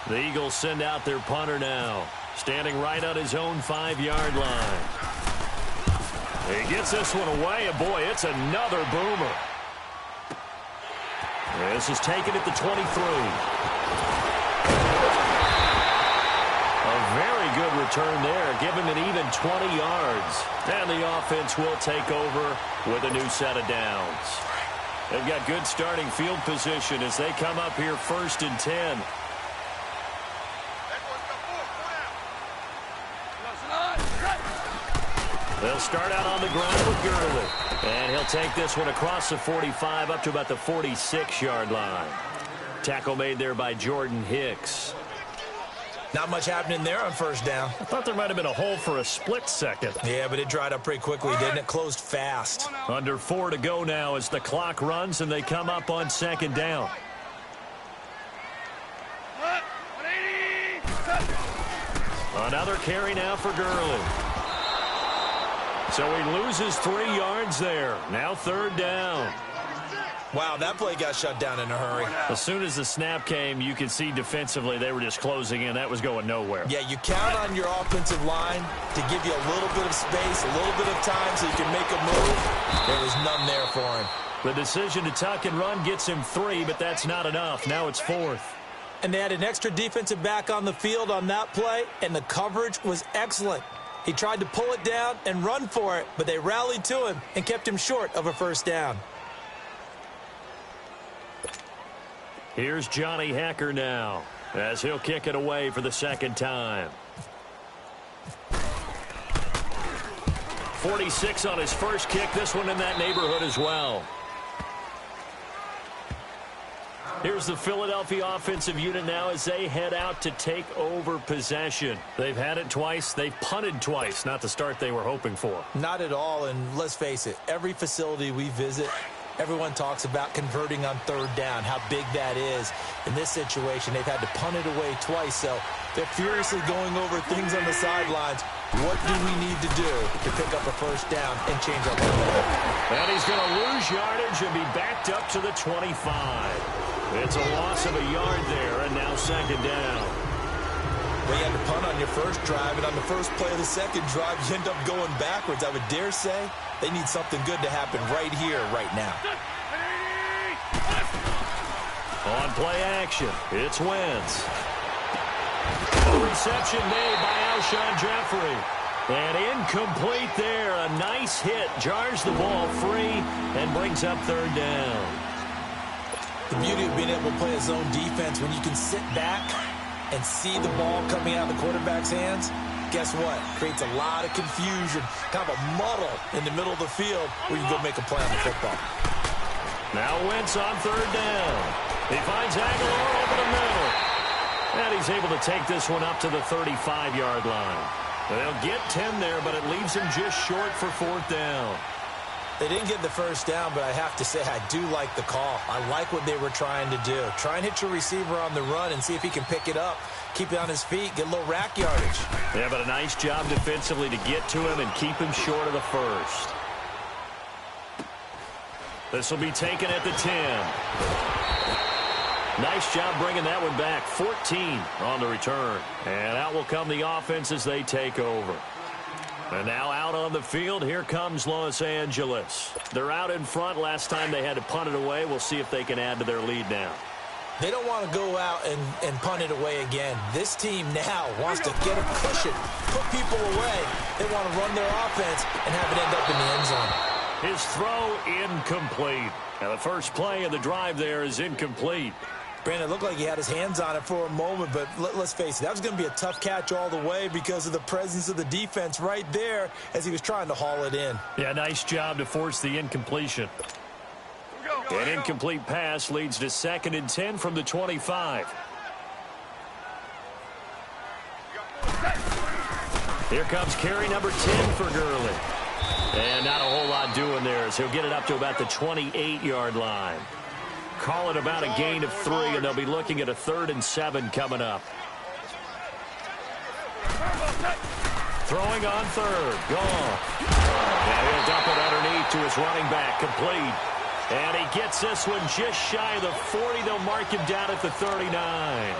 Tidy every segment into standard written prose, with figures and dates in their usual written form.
The Eagles send out their punter now, standing right on his own 5-yard line. He gets this one away, and boy, it's another boomer. This is taken at the 23. A very good return there. Give him an even 20 yards. And the offense will take over with a new set of downs. They've got good starting field position as they come up here 1st and 10. They'll start out on the ground with Gurley. And he'll take this one across the 45 up to about the 46-yard line. Tackle made there by Jordan Hicks. Not much happening there on 1st down. I thought there might have been a hole for a split second. Yeah, but it dried up pretty quickly, didn't it? Closed fast. Under 4 to go now as the clock runs and they come up on 2nd down. Another carry now for Gurley. So he loses 3 yards there. Now 3rd down. Wow, that play got shut down in a hurry. As soon as the snap came, you could see defensively they were just closing in. That was going nowhere. Yeah, you count on your offensive line to give you a little bit of space, a little bit of time so you can make a move. There was none there for him. The decision to tuck and run gets him 3, but that's not enough. Now it's 4th. And they had an extra defensive back on the field on that play, and the coverage was excellent. He tried to pull it down and run for it, but they rallied to him and kept him short of a 1st down. Here's Johnny Hacker now as he'll kick it away for the 2nd time. 46 on his first kick. This one in that neighborhood as well. Here's the Philadelphia offensive unit now as they head out to take over possession. They've had it twice. They've punted twice. Not the start they were hoping for. Not at all, and let's face it, every facility we visit, everyone talks about converting on 3rd down, how big that is. In this situation, they've had to punt it away twice, so they're furiously going over things on the sidelines. What do we need to do to pick up a 1st down and change our momentum? And he's going to lose yardage and be backed up to the 25. It's a loss of a yard there, and now 2nd down. Well, you had to punt on your first drive, and on the first play of the 2nd drive, you end up going backwards. I would dare say they need something good to happen right here, right now. On play action, it's Wentz. Reception made by Alshon Jeffrey. And incomplete there. A nice hit. Jars the ball free and brings up 3rd down. The beauty of being able to play a zone defense when you can sit back and see the ball coming out of the quarterback's hands, guess what? Creates a lot of confusion, kind of a muddle in the middle of the field where you go make a play on the football. Now Wentz on 3rd down. He finds Aguilar over the middle. And he's able to take this one up to the 35-yard line. They'll get 10 there, but it leaves him just short for 4th down. They didn't get the 1st down, but I have to say I do like the call. I like what they were trying to do. Try and hit your receiver on the run and see if he can pick it up. Keep it on his feet, get a little rack yardage. Yeah, but a nice job defensively to get to him and keep him short of the 1st. This will be taken at the 10. Nice job bringing that one back. 14 on the return. And out will come the offense as they take over. And now out on the field, here comes Los Angeles. They're out in front. Last time they had to punt it away. We'll see if they can add to their lead now. They don't want to go out and punt it away again. This team now wants to get a cushion, put people away. They want to run their offense and have it end up in the end zone. His throw incomplete. Now the first play of the drive there is incomplete. Brandon, it looked like he had his hands on it for a moment, but let's face it, that was going to be a tough catch all the way because of the presence of the defense right there as he was trying to haul it in. Yeah, nice job to force the incompletion. An incomplete pass leads to 2nd and 10 from the 25. Here comes carry number 10 for Gurley. And not a whole lot doing there as he'll get it up to about the 28-yard line. Call it about a gain of 3, and they'll be looking at a 3rd and 7 coming up. Throwing on 3rd. Gone. And he'll dump it underneath to his running back. Complete. And he gets this one just shy of the 40. They'll mark him down at the 39.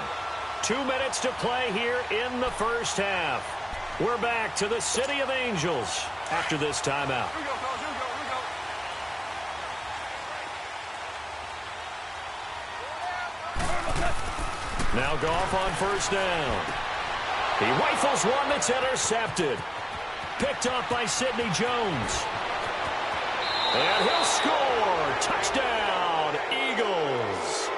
2 minutes to play here in the first half. We're back to the City of Angels after this timeout. Here we go, fellas. Here we go. Now Goff on first down. He rifles one that's intercepted. Picked up by Sidney Jones. And he'll score. Touchdown, Eagles.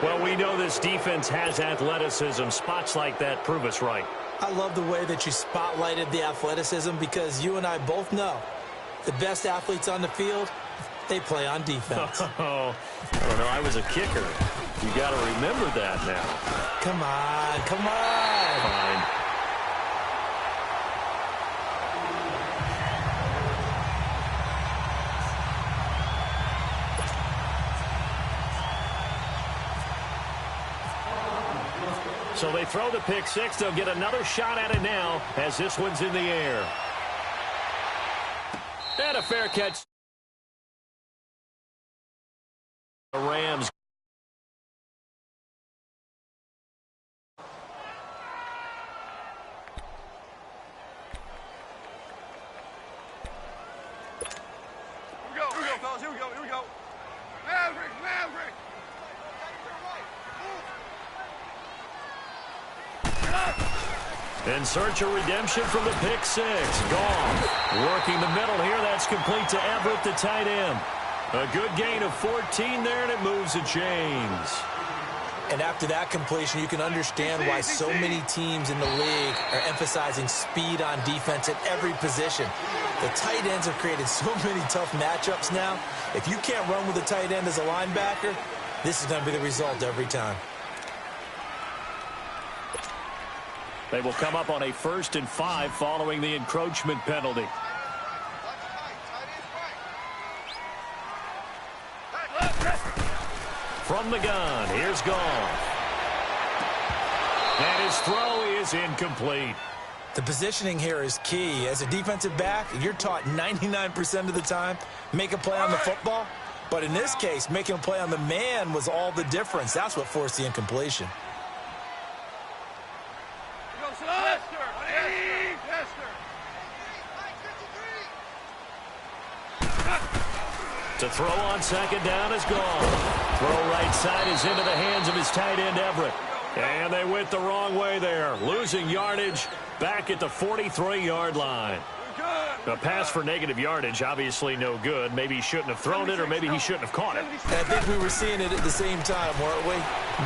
Well, we know this defense has athleticism. Spots like that prove us right. I love the way that you spotlighted the athleticism because you and I both know the best athletes on the field, they play on defense. Oh, I don't know. I was a kicker. You got to remember that now. Come on, come on. Fine. So they throw the pick six. They'll get another shot at it now as this one's in the air. And a fair catch. The Rams. Here we go, fellas. Here we go. Maverick. In search of redemption from the pick six. Goff working the middle here. That's complete to Everett, the tight end. A good gain of 14 there, and it moves the chains. And after that completion, you can understand why so many teams in the league are emphasizing speed on defense at every position. The tight ends have created so many tough matchups now. If you can't run with a tight end as a linebacker, this is going to be the result every time. They will come up on a 1st and 5 following the encroachment penalty. From the gun, here's Goff. And his throw is incomplete. The positioning here is key. As a defensive back, you're taught 99% of the time, make a play on the football. But in this case, making a play on the man was all the difference. That's what forced the incompletion. To throw on second down is Goff. Throw right side is into the hands of his tight end, Everett. And they went the wrong way there. Losing yardage back at the 43-yard line. A pass for negative yardage, obviously no good. Maybe he shouldn't have thrown it, or maybe he shouldn't have caught it. I think we were seeing it at the same time, weren't we?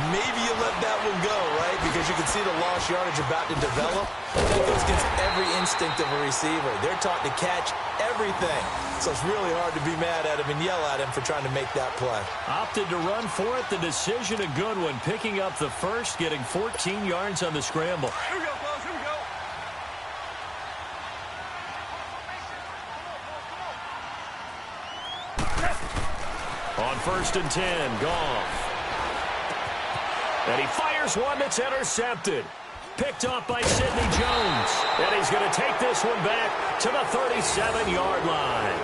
Maybe you let that one go, right? Because you can see the lost yardage about to develop. That goes against every instinct of a receiver. They're taught to catch everything. So it's really hard to be mad at him and yell at him for trying to make that play. Opted to run for it. The decision a good one. Picking up the first, getting 14 yards on the scramble. Here we go, fellas. Here we go. On 1st and 10, Goff. And he fires one that's intercepted. Picked off by Sidney Jones. And he's going to take this one back to the 37-yard line.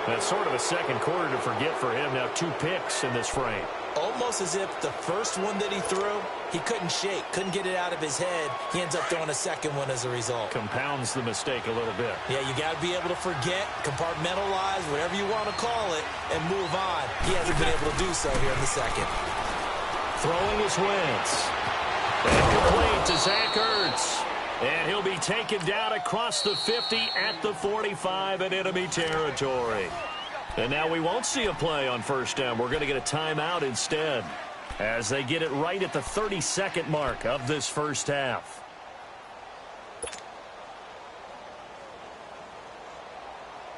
That's sort of a second quarter to forget for him. Now 2 picks in this frame. Almost as if the first one that he threw, he couldn't shake, couldn't get it out of his head. He ends up throwing a second one as a result. Compounds the mistake a little bit. Yeah, you got to be able to forget, compartmentalize, whatever you want to call it, and move on. He hasn't been able to do so here in the second. Throwing is Wentz. And complete to Zach Ertz. And he'll be taken down across the 50 at the 45 in enemy territory. And now we won't see a play on first down. We're going to get a timeout instead as they get it right at the 32nd mark of this first half.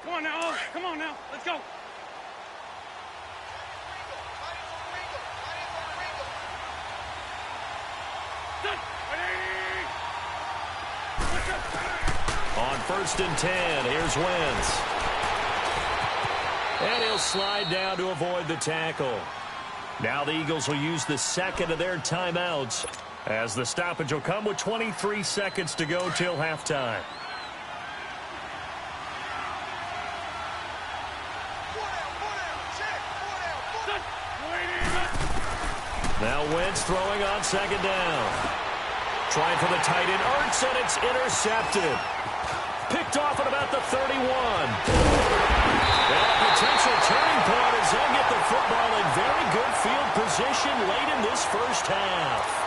Come on now. Come on now. Let's go. On 1st and 10, here's Wentz. And he'll slide down to avoid the tackle. Now the Eagles will use the second of their timeouts as the stoppage will come with 23 seconds to go till halftime. Now Wentz throwing on second down. Trying for the tight end. Ertz, and it's intercepted. Picked off at about the 31. And a potential turning point as they'll get the football in very good field position late in this first half.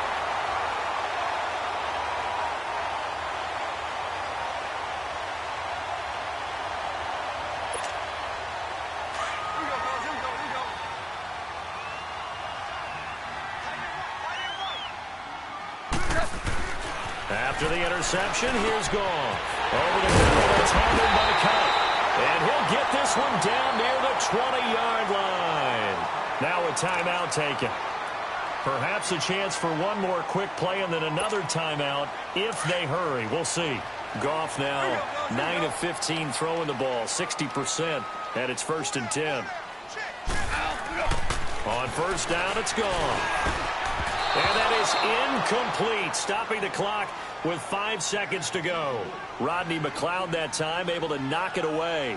After the interception, here's Goff. Over the middle, that's handled by Cup. And he'll get this one down near the 20-yard line. Now a timeout taken. Perhaps a chance for one more quick play and then another timeout if they hurry. We'll see. Goff now 9 of 15 throwing the ball, 60%, and it's 1st and 10. On first down, it's gone. And that is incomplete, stopping the clock with 5 seconds to go. Rodney McLeod that time able to knock it away.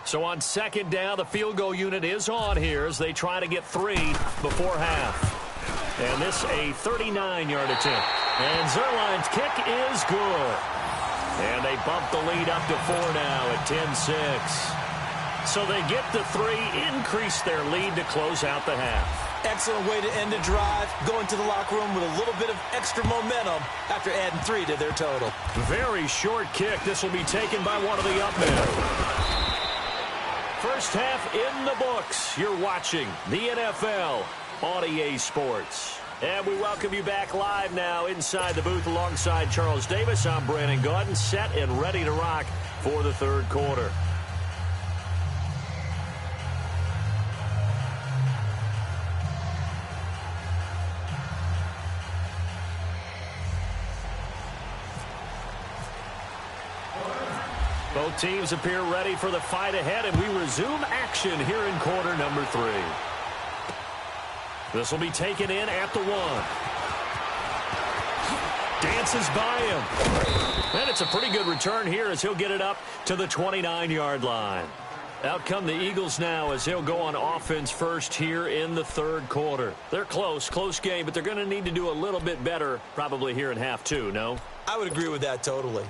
So on second down, the field goal unit is on here as they try to get 3 before half. And this a 39-yard attempt. And Zerline's kick is good. And they bump the lead up to 4 now at 10-6. So they get the 3, increase their lead to close out the half. Excellent way to end the drive. Go into the locker room with a little bit of extra momentum after adding 3 to their total. Very short kick. This will be taken by one of the up men. First half in the books. You're watching the NFL on EA Sports. And we welcome you back live now inside the booth alongside Charles Davis. I'm Brandon Gaudin, set and ready to rock for the third quarter. Both teams appear ready for the fight ahead, and we resume action here in quarter number 3. This will be taken in at the 1. Dances by him. And it's a pretty good return here as he'll get it up to the 29-yard line. Out come the Eagles now as they'll go on offense first here in the third quarter. They're close game, but they're going to need to do a little bit better probably here in half 2, no? I would agree with that totally.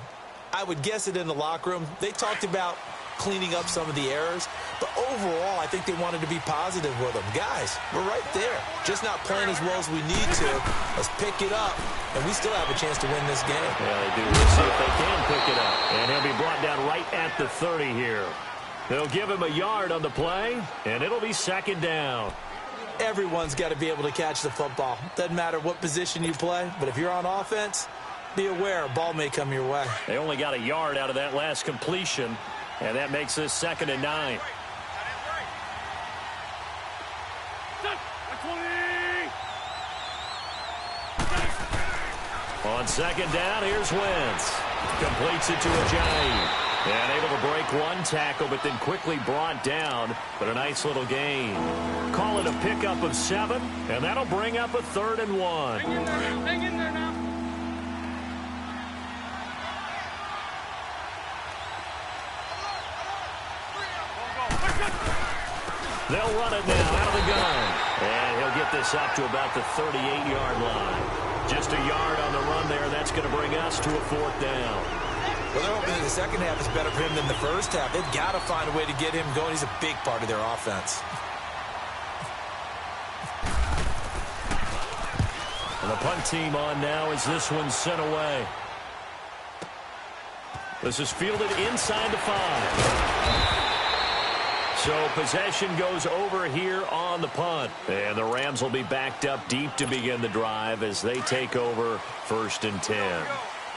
I would guess it in the locker room. They talked about cleaning up some of the errors, but overall, I think they wanted to be positive with them. Guys, we're right there. Just not playing as well as we need to. Let's pick it up, and we still have a chance to win this game. Yeah, they do. We'll see if they can pick it up. And he'll be brought down right at the 30 here. They'll give him a yard on the play, and it'll be second down. Everyone's got to be able to catch the football. Doesn't matter what position you play, but if you're on offense, be aware a ball may come your way. They only got a yard out of that last completion, and that makes this 2nd and 9. On second down, here's Wentz. Completes it to Ajayi. And able to break one tackle, but then quickly brought down. But a nice little gain. Call it a pickup of 7, and that'll bring up a 3rd and 1. Hang in there now. Hang in there now. They'll run it now out of the gun. And he'll get this up to about the 38-yard line. Just a yard on the run there. That's going to bring us to a 4th down. Well, they're hoping the second half is better for him than the first half. They've got to find a way to get him going. He's a big part of their offense. And the punt team on now as this one's sent away. This is fielded inside the 5. So possession goes over here on the punt. And the Rams will be backed up deep to begin the drive as they take over 1st and 10.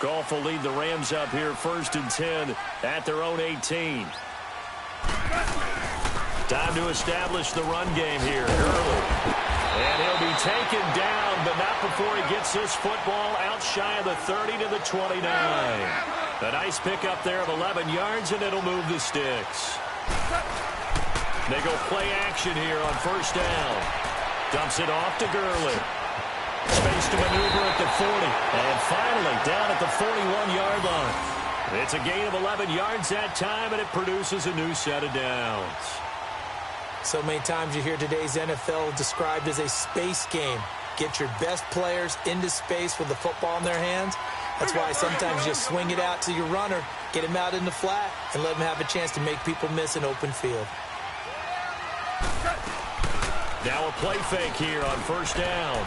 Goff will lead the Rams up here 1st and 10 at their own 18. Time to establish the run game here early. And he'll be taken down, but not before he gets this football out shy of the 30 to the 29. A nice pickup there of 11 yards, and it'll move the sticks. They go play action here on 1st down. Dumps it off to Gurley. Space to maneuver at the 40. And finally down at the 41-yard line. It's a gain of 11 yards that time, and it produces a new set of downs. So many times you hear today's NFL described as a space game. Get your best players into space with the football in their hands. That's why sometimes you just swing it out to your runner, get him out in the flat, and let him have a chance to make people miss an open field. Now a play fake here on first down.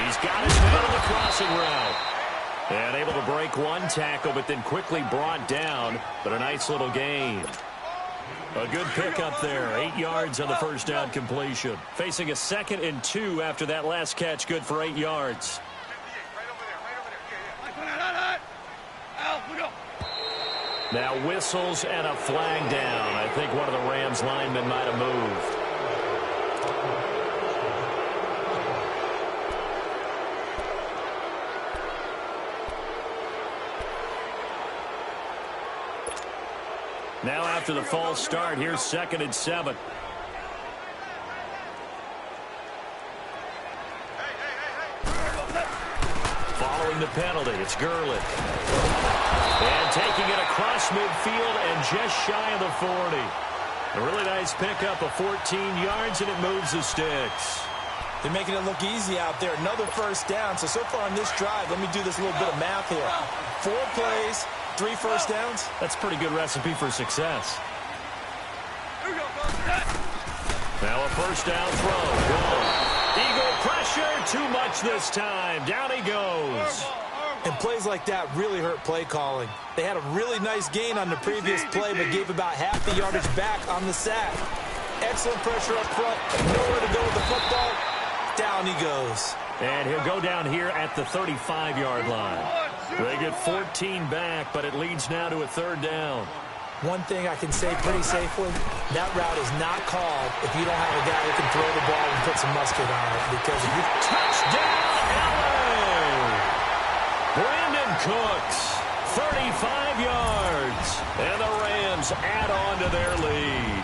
He's got his man on the crossing route. And able to break one tackle, but then quickly brought down. But a nice little gain. A good pickup there. 8 yards on the first down completion. Facing a 2nd and 2 after that last catch. Good for 8 yards. Now whistles and a flag down. I think one of the Rams linemen might have moved. Now after the false start, here's 2nd and 7. Following the penalty, it's Gurley. And taking it across midfield and just shy of the 40. A really nice pickup of 14 yards, and it moves the sticks. They're making it look easy out there. Another first down. So far on this drive, let me do this little bit of math here. 4 plays, 3 first downs. That's a pretty good recipe for success. Now a first down throw. Eagle pressure, too much this time. Down he goes. And plays like that really hurt play calling. They had a really nice gain on the previous play, but gave about half the yardage back on the sack. Excellent pressure up front. Nowhere to go with the football. Down he goes. And he'll go down here at the 35-yard line. They get 14 back, but it leads now to a 3rd down. One thing I can say pretty safely, that route is not called if you don't have a guy who can throw the ball and put some musket on it. Because if you touchdown, LA! Brandon Cooks, 35 yards. And the Rams add on to their lead.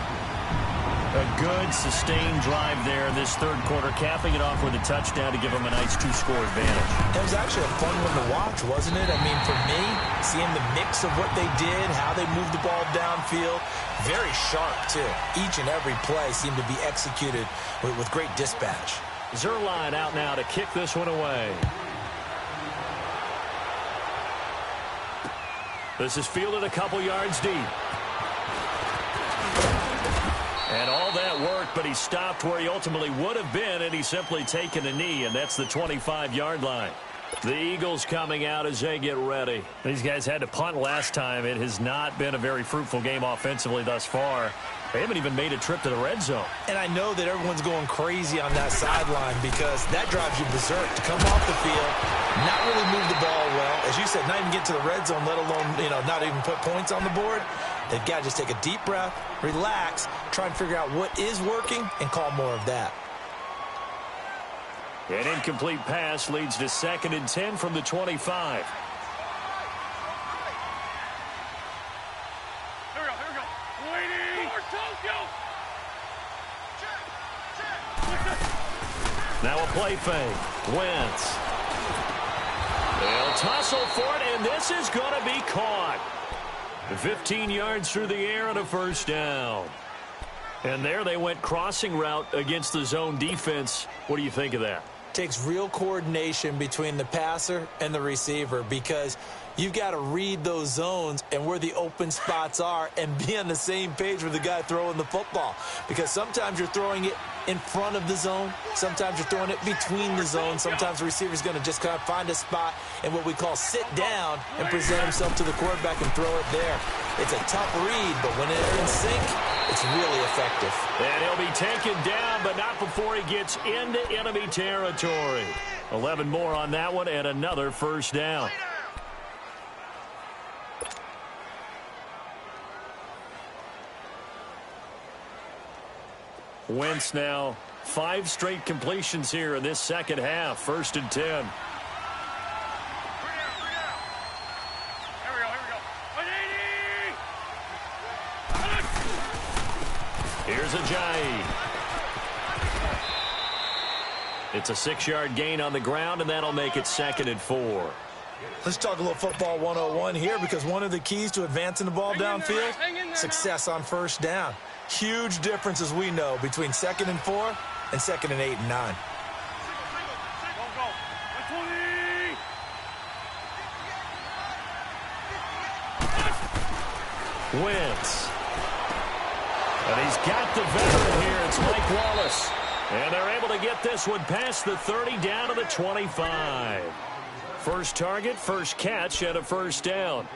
A good, sustained drive there in this 3rd quarter, capping it off with a touchdown to give them a nice 2-score advantage. It was actually a fun one to watch, wasn't it? I mean, for me, seeing the mix of what they did, how they moved the ball downfield, very sharp, too. Each and every play seemed to be executed with great dispatch. Zerline out now to kick this one away. This is fielded a couple yards deep. And all that worked, but he stopped where he ultimately would have been, and he's simply taken a knee, and that's the 25-yard line. The Eagles coming out as they get ready. These guys had to punt last time. It has not been a very fruitful game offensively thus far. They haven't even made a trip to the red zone. And I know that everyone's going crazy on that sideline because that drives you berserk to come off the field, not really move the ball well. As you said, not even get to the red zone, let alone, not even put points on the board. They've got to just take a deep breath, relax, try and figure out what is working, and call more of that. An incomplete pass leads to 2nd and 10 from the 25. Here we go. Waiting. Now a play fake. Wentz. They'll tussle for it, and this is going to be caught. 15 yards through the air and a first down. And there they went crossing route against the zone defense. What do you think of that? Takes real coordination between the passer and the receiver because you've got to read those zones and where the open spots are and be on the same page with the guy throwing the football. Because sometimes you're throwing it in front of the zone. Sometimes you're throwing it between the zones. Sometimes the receiver's going to just kind of find a spot and what we call sit down and present himself to the quarterback and throw it there. It's a tough read, but when they're in sync, it's really effective. And he'll be taken down, but not before he gets into enemy territory. 11 more on that one and another first down. Wentz now 5 straight completions here in this second half. 1st and 10. Here's Ajayi. It's a 6-yard gain on the ground, and that'll make it 2nd and 4. Let's talk a little football 101 here, because one of the keys to advancing the ball downfield, success on first down. Huge difference, as we know, between 2nd and 4 and 2nd and 8 and 9. Wentz. And he's got the veteran here. It's Mike Wallace. And they're able to get this one past the 30 down to the 25. First target, first catch, and a first down.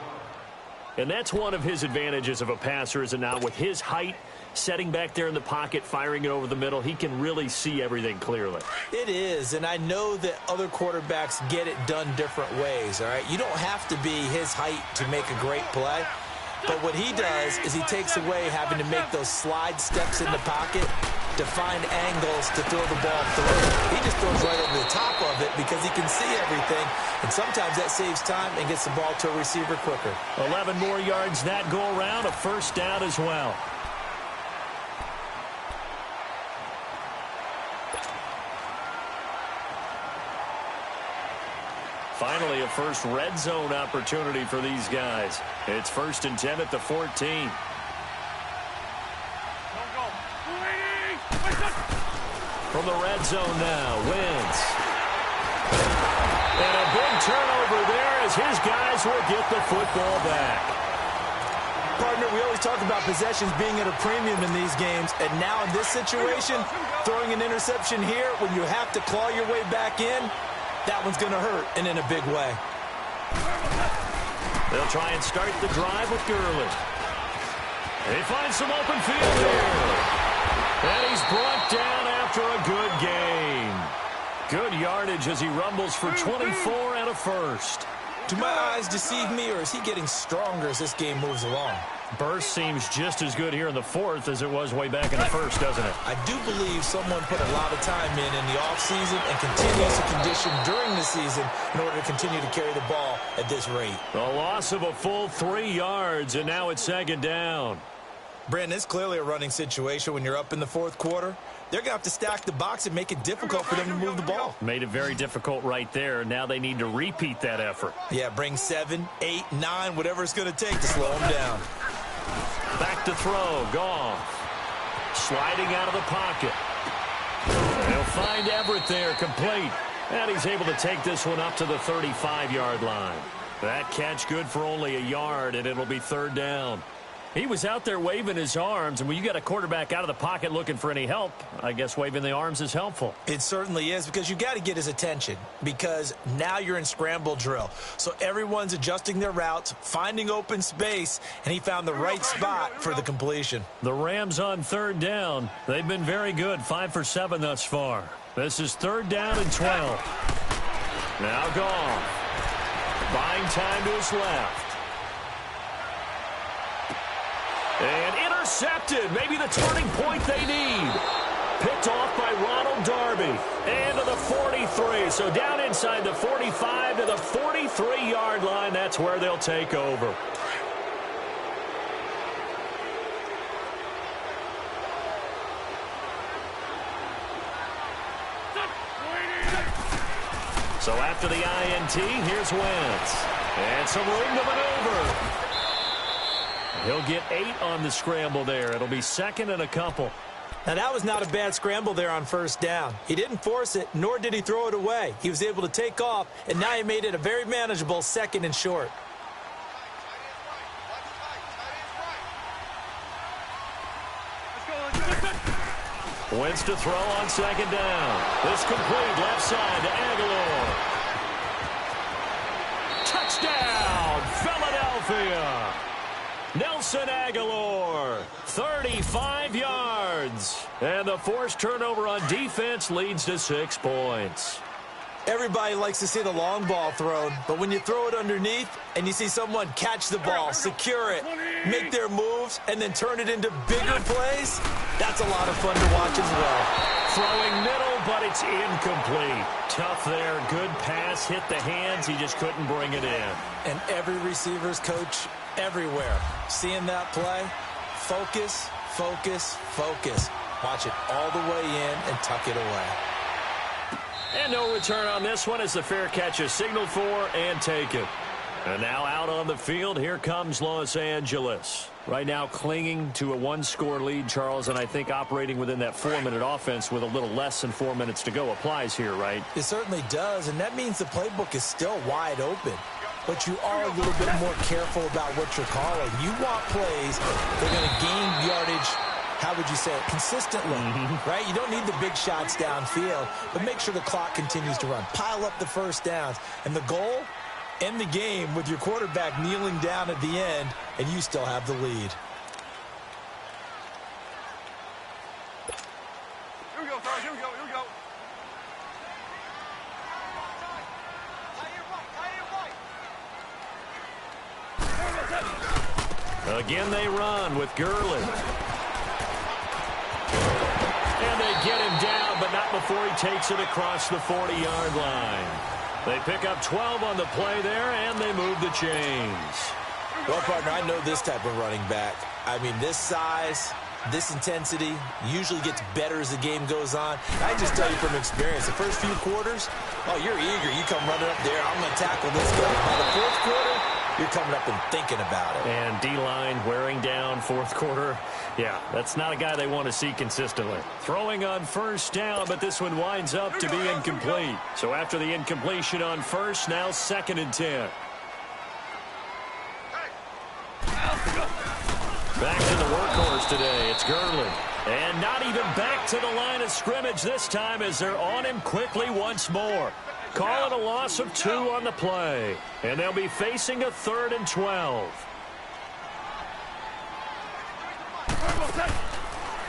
And that's one of his advantages of a passer, is it not? With his height, setting back there in the pocket, firing it over the middle, he can really see everything clearly. It is, and I know that other quarterbacks get it done different ways, all right? You don't have to be his height to make a great play. But what he does is he takes away having to make those slide steps in the pocket to find angles to throw the ball through. He just throws right over the top of it because he can see everything, and sometimes that saves time and gets the ball to a receiver quicker. 11 more yards that go around, a first down as well. Finally, a first red zone opportunity for these guys. It's 1st and 10 at the 14. From the red zone now, Wentz. And a big turnover there as his guys will get the football back. Partner, we always talk about possessions being at a premium in these games, and now in this situation, throwing an interception here when you have to claw your way back in, that one's going to hurt, and in a big way. They'll try and start the drive with Gurley. They find some open field here. And he's brought down after a good gain. Good yardage as he rumbles for 24 and a first. Do my eyes deceive me, or is he getting stronger as this game moves along? Burst seems just as good here in the 4th as it was way back in the 1st, doesn't it? I do believe someone put a lot of time in the offseason and continues to condition during the season in order to continue to carry the ball at this rate. A loss of a full 3 yards, and now it's 2nd down. Brandon, it's clearly a running situation when you're up in the 4th quarter. They're going to have to stack the box and make it difficult for them to move the ball. Made it very difficult right there. Now they need to repeat that effort. Yeah, bring 7, 8, 9, whatever it's going to take to slow them down. Back to throw. Goff. Sliding out of the pocket. He'll find Everett there, complete. And he's able to take this one up to the 35-yard line. That catch good for only a yard, and it'll be 3rd down. He was out there waving his arms, and when you got a quarterback out of the pocket looking for any help, I guess waving the arms is helpful. It certainly is, because you got to get his attention, because now you're in scramble drill. So everyone's adjusting their routes, finding open space, and he found the right spot for the completion. The Rams on 3rd down. They've been very good, 5 for 7 thus far. This is 3rd down and 12. Now Goff. Buying time to his left. And intercepted. Maybe the turning point they need. Picked off by Ronald Darby. And to the 43. So down inside the 45 to the 43-yard line. That's where they'll take over. So after the INT, here's Wentz. And some room to maneuver. He'll get 8 on the scramble there. It'll be 2nd and a couple. Now, that was not a bad scramble there on 1st down. He didn't force it, nor did he throw it away. He was able to take off, and now he made it a very manageable 2nd and short. Wentz to throw on 2nd down. This complete left side to Aguilar. Touchdown, Philadelphia. Nelson Aguilar, 35 yards. And the forced turnover on defense leads to 6 points. Everybody likes to see the long ball thrown, but when you throw it underneath and you see someone catch the ball, secure it, make their moves, and then turn it into bigger plays, that's a lot of fun to watch as well. Throwing middle, but it's incomplete. Tough there. Good pass. Hit the hands. He just couldn't bring it in. And every receiver's coach everywhere, seeing that play, focus, focus, focus. Watch it all the way in and tuck it away. And no return on this one as the fair catch is signaled for and taken. And now out on the field, here comes Los Angeles. Right now clinging to a one-score lead, Charles, and I think operating within that 4-minute offense with a little less than 4 minutes to go applies here, right? It certainly does, and that means the playbook is still wide open. But you are a little bit more careful about what you're calling. You want plays that are going to gain yardage, how would you say it, consistently, right? You don't need the big shots downfield, but make sure the clock continues to run. Pile up the first downs, and the goal, end the game with your quarterback kneeling down at the end, and you still have the lead. Here we go, fellas. Here we go. Here we go. Again, they run with Gurley. And they get him down, but not before he takes it across the 40-yard line. They pick up 12 on the play there, and they move the chains. Well, partner, I know this type of running back. I mean, this size, this intensity usually gets better as the game goes on. I just tell you from experience, the first few quarters, oh, you're eager. You come running up there, I'm going to tackle this guy. By the fourth quarter, you're coming up and thinking about it. And D-line wearing down fourth quarter. Yeah, that's not a guy they want to see consistently. Throwing on first down, but this one winds up to be incomplete. So after the incompletion on first, now 2nd and 10. Back to the workhorse today. It's Gurley. And not even back to the line of scrimmage this time as they're on him quickly once more. Call it a loss of 2 on the play. And they'll be facing a 3rd and 12.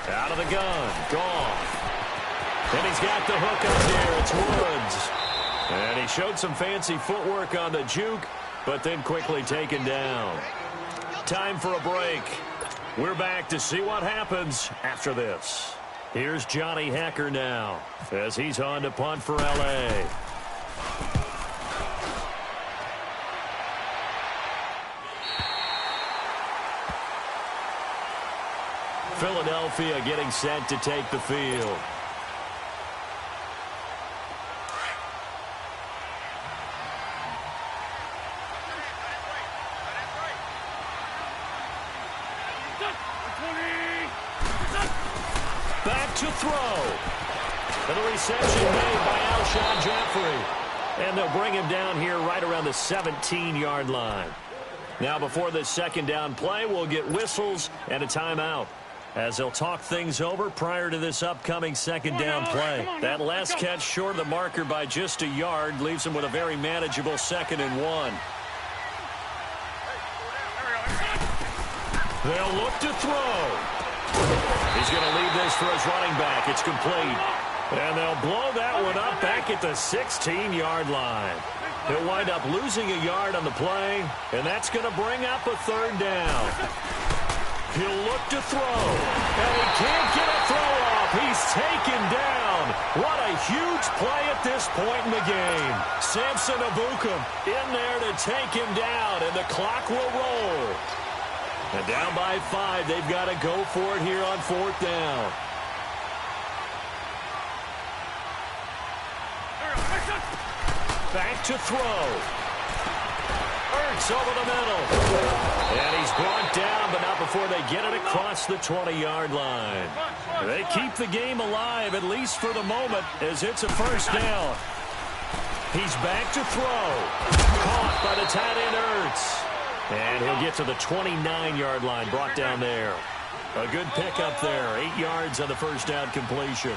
Out of the gun. Goff. And he's got the hook up there. It's Woods. And he showed some fancy footwork on the juke, but then quickly taken down. Time for a break. We're back to see what happens after this. Here's Johnny Hecker now as he's on to punt for L.A. Philadelphia getting set to take the field. Back to throw. And the reception made by Alshon Jeffrey. And they'll bring him down here right around the 17-yard line. Now before this second down play, we'll get whistles and a timeout as they'll talk things over prior to this upcoming second down play. That last catch short of the marker by just a yard leaves him with a very manageable 2nd and 1. They'll look to throw. He's going to leave this for his running back. It's complete. And they'll blow that one up back at the 16-yard line. He'll wind up losing a yard on the play, and that's going to bring up a 3rd down. He'll look to throw, and he can't get a throw off. He's taken down. What a huge play at this point in the game. Samson Ebukam in there to take him down, and the clock will roll. And down by 5, they've got to go for it here on 4th down. Back to throw. Ertz over the middle. And he's brought down, but not before they get it across the 20-yard line. They keep the game alive, at least for the moment, as it's a 1st down. He's back to throw. Caught by the tight end Ertz. And he'll get to the 29-yard line, brought down there. A good pickup there. 8 yards on the 1st down completion.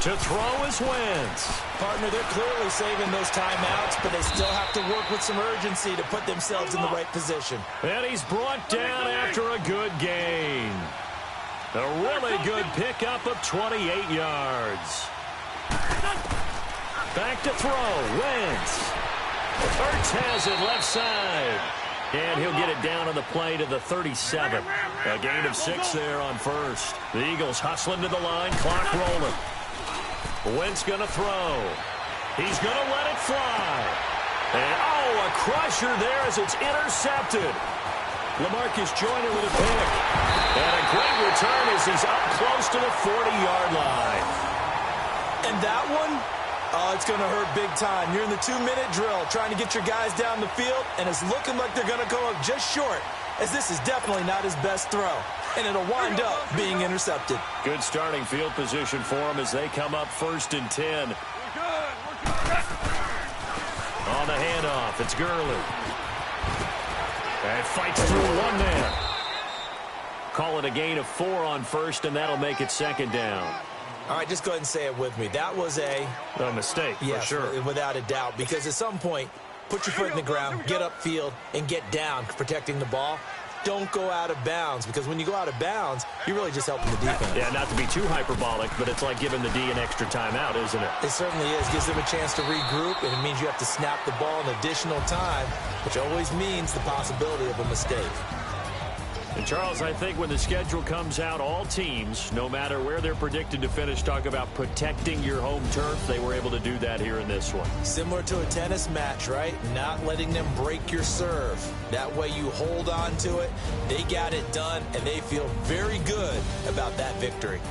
To throw is Wentz. Partner, they're clearly saving those timeouts, but they still have to work with some urgency to put themselves in the right position. And he's brought down after a good gain. A really good pickup of 28 yards. Back to throw. Wentz. Ertz has it left side. And he'll get it down on the play to the 37. A gain of 6 there on 1st. The Eagles hustling to the line. Clock rolling. Wentz going to throw. He's going to let it fly. And, oh, a crusher there as it's intercepted. LaMarcus Joyner with a pick. And a great return as he's up close to the 40-yard line. And that one, oh, it's going to hurt big time. You're in the 2-minute drill trying to get your guys down the field, and it's looking like they're going to come up just short, as this is definitely not his best throw. And it'll wind up being intercepted. Good starting field position for them as they come up 1st and 10. We're good. On the handoff, it's Gurley. And fights through one man. Call it a gain of 4 on 1st, and that'll make it 2nd down. All right, just go ahead and say it with me. That was a mistake, yes, for sure. Without a doubt, because at some point, put your foot in the ground, get upfield, and get down, protecting the ball. Don't go out of bounds, because when you go out of bounds, you're really just helping the defense. Yeah, not to be too hyperbolic, but it's like giving the D an extra timeout, isn't it? It certainly is. Gives them a chance to regroup, and it means you have to snap the ball in additional time, which always means the possibility of a mistake. And, Charles, I think when the schedule comes out, all teams, no matter where they're predicted to finish, talk about protecting your home turf. They were able to do that here in this one. Similar to a tennis match, right? Not letting them break your serve. That way you hold on to it. They got it done, and they feel very good about that victory.